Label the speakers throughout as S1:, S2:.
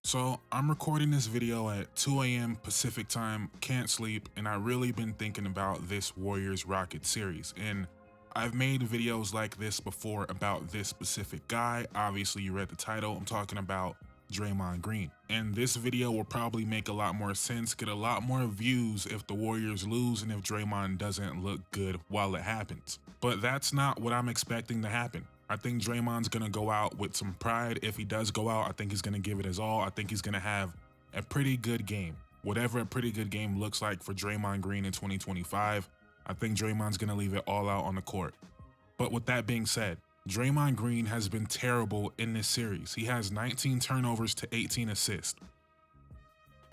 S1: So I'm recording this video at 2 a.m. Pacific time, can't sleep, and I really been thinking about this Warriors Rockets series. And I've made videos like this before about this specific guy. Obviously, you read the title. I'm talking about Draymond Green. And this video will probably make a lot more sense, get a lot more views if the Warriors lose and if Draymond doesn't look good while it happens. But that's not what I'm expecting to happen. I think Draymond's going to go out with some pride. If he does go out, I think he's going to give it his all. I think he's going to have a pretty good game. Whatever a pretty good game looks like for Draymond Green in 2025, I think Draymond's going to leave it all out on the court. But with that being said, Draymond Green has been terrible in this series. He has 19 turnovers to 18 assists.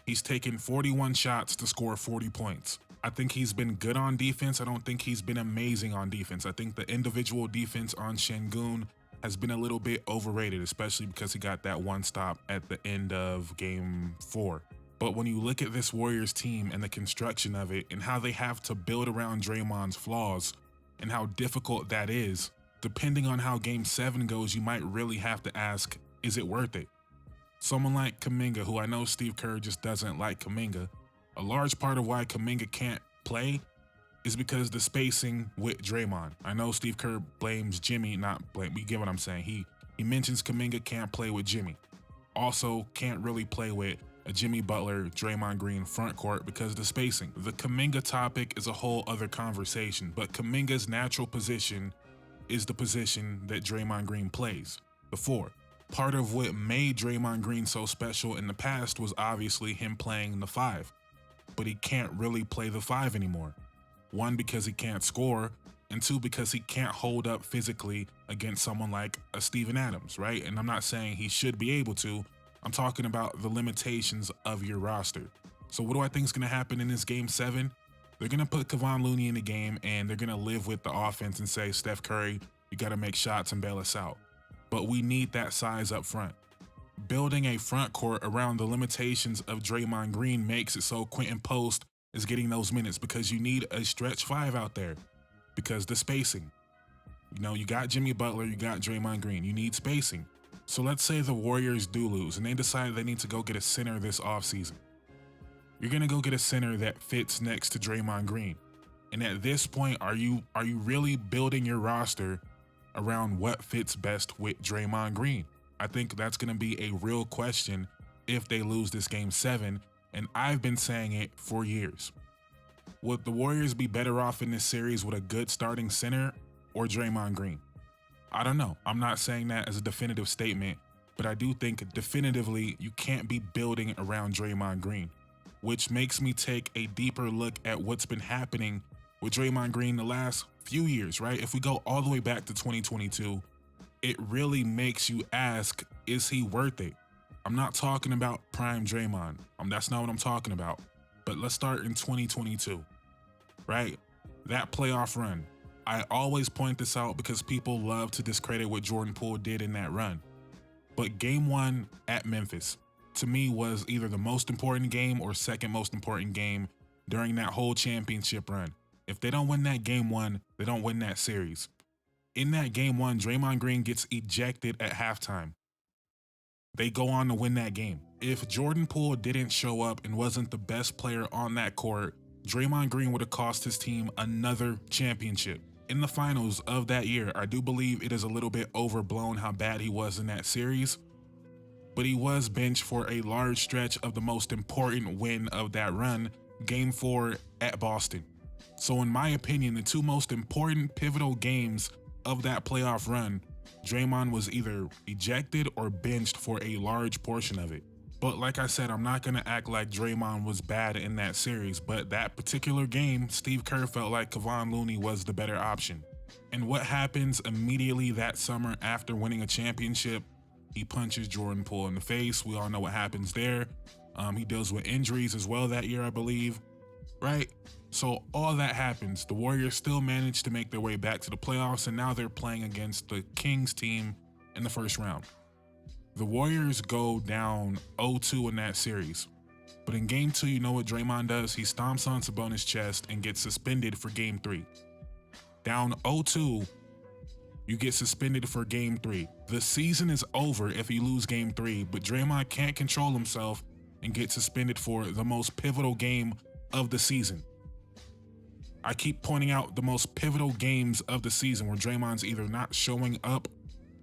S1: He's taken 41 shots to score 40 points. I think he's been good on defense. I don't think he's been amazing on defense. I think the individual defense on Şengün has been a little bit overrated, especially because he got that one stop at the end of game 4. But when you look at this Warriors team and the construction of it and how they have to build around Draymond's flaws and how difficult that is, depending on how game 7 goes, you might really have to ask, is it worth it? Someone like Kuminga, who I know Steve Kerr just doesn't like Kuminga, a large part of why Kuminga can't play is because the spacing with Draymond. I know Steve Kerr blames Jimmy, you get what I'm saying. He mentions Kuminga can't play with Jimmy. Also can't really play with a Jimmy Butler, Draymond Green front court because of the spacing. The Kuminga topic is a whole other conversation, but Kuminga's natural position is the position that Draymond Green plays, the 4. Part of what made Draymond Green so special in the past was obviously him playing the 5. But he can't really play the 5 anymore. 1, because he can't score, and 2, because he can't hold up physically against someone like a Steven Adams, right? And I'm not saying he should be able to. I'm talking about the limitations of your roster. So what do I think is going to happen in this game 7? They're going to put Kevon Looney in the game, and they're going to live with the offense and say, Steph Curry, you got to make shots and bail us out. But we need that size up front. Building a front court around the limitations of Draymond Green makes it so Quentin Post is getting those minutes because you need a stretch 5 out there because the spacing. You know, you got Jimmy Butler, you got Draymond Green, you need spacing. So let's say the Warriors do lose and they decide they need to go get a center this offseason. You're going to go get a center that fits next to Draymond Green. And at this point, are you really building your roster around what fits best with Draymond Green? I think that's going to be a real question if they lose this game 7, and I've been saying it for years. Would the Warriors be better off in this series with a good starting center or Draymond Green? I don't know. I'm not saying that as a definitive statement, but I do think definitively you can't be building around Draymond Green, which makes me take a deeper look at what's been happening with Draymond Green the last few years, right? If we go all the way back to 2022, it really makes you ask, is he worth it? I'm not talking about prime Draymond. That's not what I'm talking about. But let's start in 2022, right? That playoff run. I always point this out because people love to discredit what Jordan Poole did in that run. But game 1 at Memphis, to me, was either the most important game or second most important game during that whole championship run. If they don't win that game 1, they don't win that series. In that game 1, Draymond Green gets ejected at halftime. They go on to win that game. If Jordan Poole didn't show up and wasn't the best player on that court, Draymond Green would have cost his team another championship. In the finals of that year, I do believe it is a little bit overblown how bad he was in that series, but he was benched for a large stretch of the most important win of that run, game 4 at Boston. So in my opinion, the 2 most important pivotal games of that playoff run, Draymond was either ejected or benched for a large portion of it. But like I said, I'm not going to act like Draymond was bad in that series, but that particular game, Steve Kerr felt like Kevon Looney was the better option. And what happens immediately that summer after winning a championship? He punches Jordan Poole in the face. We all know what happens there. He deals with injuries as well that year, I believe, right? So all that happens. The Warriors still managed to make their way back to the playoffs, and now they're playing against the Kings team in the first round. The Warriors go down 0-2 in that series. But in game 2, you know what Draymond does? He stomps on Sabonis' chest and gets suspended for game 3. Down 0-2, You get suspended for game 3. The season is over if you lose game 3, but Draymond can't control himself and get suspended for the most pivotal game of the season. I keep pointing out the most pivotal games of the season where Draymond's either not showing up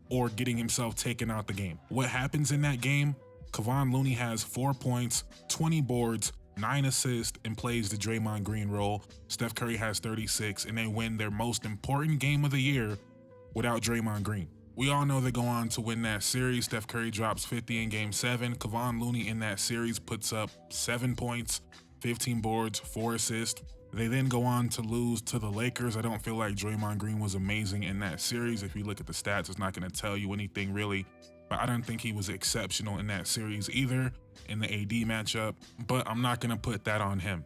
S1: or getting himself taken out the game. What happens in that game? Kevon Looney has 4 points, 20 boards, 9 assists, and plays the Draymond Green role. Steph Curry has 36, and they win their most important game of the year without Draymond Green. We all know they go on to win that series. Steph Curry drops 50 in game 7. Kevon Looney in that series puts up 7 points, 15 boards, 4 assists. They then go on to lose to the Lakers. I don't feel like Draymond Green was amazing in that series. If you look at the stats, it's not going to tell you anything really. But I don't think he was exceptional in that series either in the AD matchup. But I'm not going to put that on him.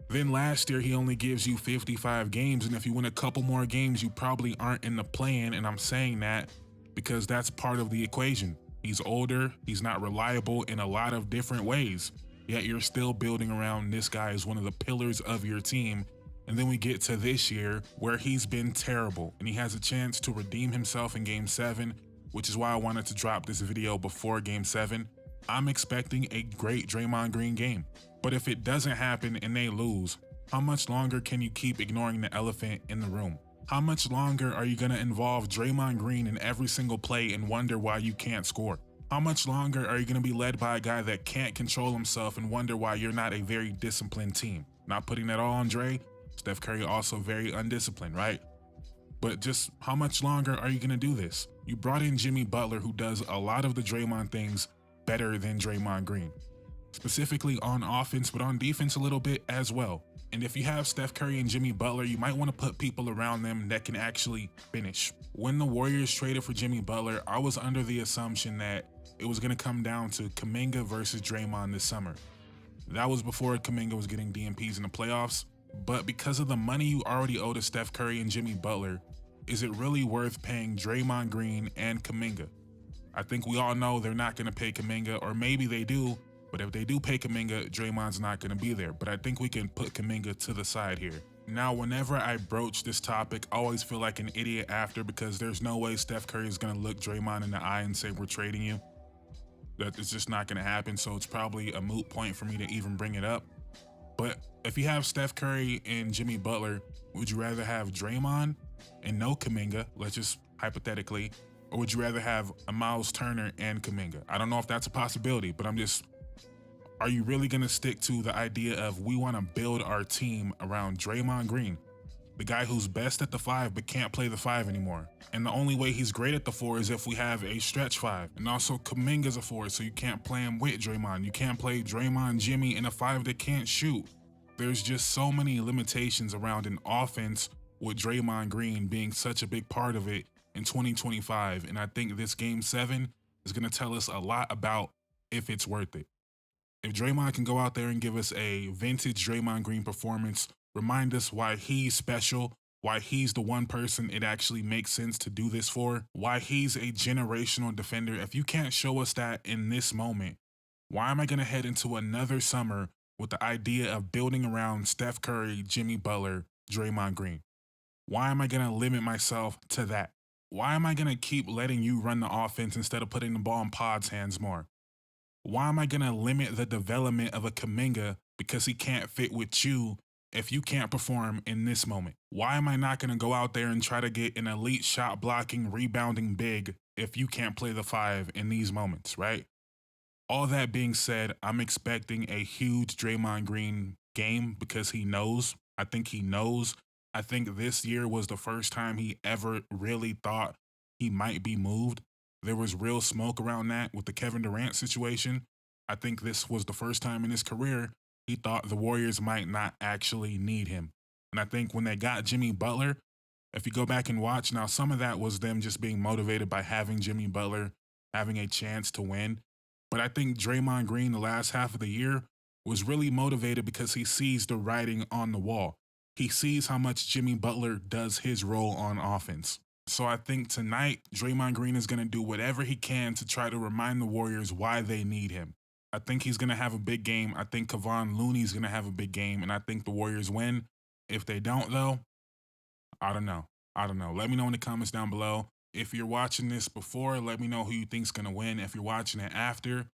S1: Then last year, he only gives you 55 games. And if you win a couple more games, you probably aren't in the play-in. And I'm saying that because that's part of the equation. He's older. He's not reliable in a lot of different ways. Yet you're still building around this guy as one of the pillars of your team. And then we get to this year where he's been terrible and he has a chance to redeem himself in game 7, which is why I wanted to drop this video before game 7. I'm expecting a great Draymond Green game. But if it doesn't happen and they lose, how much longer can you keep ignoring the elephant in the room? How much longer are you going to involve Draymond Green in every single play and wonder why you can't score? How much longer are you going to be led by a guy that can't control himself and wonder why you're not a very disciplined team? Not putting that all on Dre. Steph Curry also very undisciplined, right? But just how much longer are you going to do this? You brought in Jimmy Butler, who does a lot of the Draymond things better than Draymond Green. Specifically on offense, but on defense a little bit as well. And if you have Steph Curry and Jimmy Butler, you might want to put people around them that can actually finish. When the Warriors traded for Jimmy Butler, I was under the assumption that it was going to come down to Kuminga versus Draymond this summer. That was before Kuminga was getting DNPs in the playoffs. But because of the money you already owe to Steph Curry and Jimmy Butler, is it really worth paying Draymond Green and Kuminga? I think we all know they're not going to pay Kuminga, or maybe they do. But if they do pay Kuminga, Draymond's not going to be there. But I think we can put Kuminga to the side here. Now, whenever I broach this topic, I always feel like an idiot after because there's no way Steph Curry is going to look Draymond in the eye and say, we're trading you. That it's just not going to happen, so it's probably a moot point for me to even bring it up. But if you have Steph Curry and Jimmy Butler, would you rather have Draymond and no Kuminga, let's just hypothetically, or would you rather have a Miles Turner and Kuminga? I don't know if that's a possibility, but are you really going to stick to the idea of we want to build our team around Draymond Green, the guy who's best at the 5 but can't play the 5 anymore? And the only way he's great at the 4 is if we have a stretch 5. And also Kuminga's a 4, so you can't play him with Draymond. You can't play Draymond Jimmy in a 5 that can't shoot. There's just so many limitations around an offense with Draymond Green being such a big part of it in 2025. And I think this game 7 is going to tell us a lot about if it's worth it. If Draymond can go out there and give us a vintage Draymond Green performance, remind us why he's special, why he's the one person it actually makes sense to do this for, why he's a generational defender. If you can't show us that in this moment, why am I going to head into another summer with the idea of building around Steph Curry, Jimmy Butler, Draymond Green? Why am I going to limit myself to that? Why am I going to keep letting you run the offense instead of putting the ball in Pod's hands more? Why am I going to limit the development of a Kuminga because he can't fit with you if you can't perform in this moment? Why am I not going to go out there and try to get an elite shot blocking, rebounding big if you can't play the 5 in these moments, right? All that being said, I'm expecting a huge Draymond Green game because he knows. I think he knows. I think this year was the first time he ever really thought he might be moved. There was real smoke around that with the Kevin Durant situation. I think this was the first time in his career he thought the Warriors might not actually need him. And I think when they got Jimmy Butler, if you go back and watch, now some of that was them just being motivated by having Jimmy Butler, having a chance to win. But I think Draymond Green the last half of the year was really motivated because he sees the writing on the wall. He sees how much Jimmy Butler does his role on offense. So I think tonight, Draymond Green is going to do whatever he can to try to remind the Warriors why they need him. I think he's going to have a big game. I think Kevon Looney's going to have a big game, and I think the Warriors win. If they don't, though, I don't know. Let me know in the comments down below. If you're watching this before, let me know who you think's gonna win. If you're watching it after,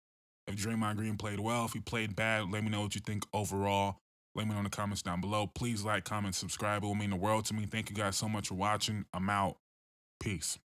S1: if Draymond Green played well, if he played bad, let me know what you think overall. Let me know in the comments down below. Please like, comment, subscribe. It will mean the world to me. Thank you guys so much for watching. I'm out. Peace.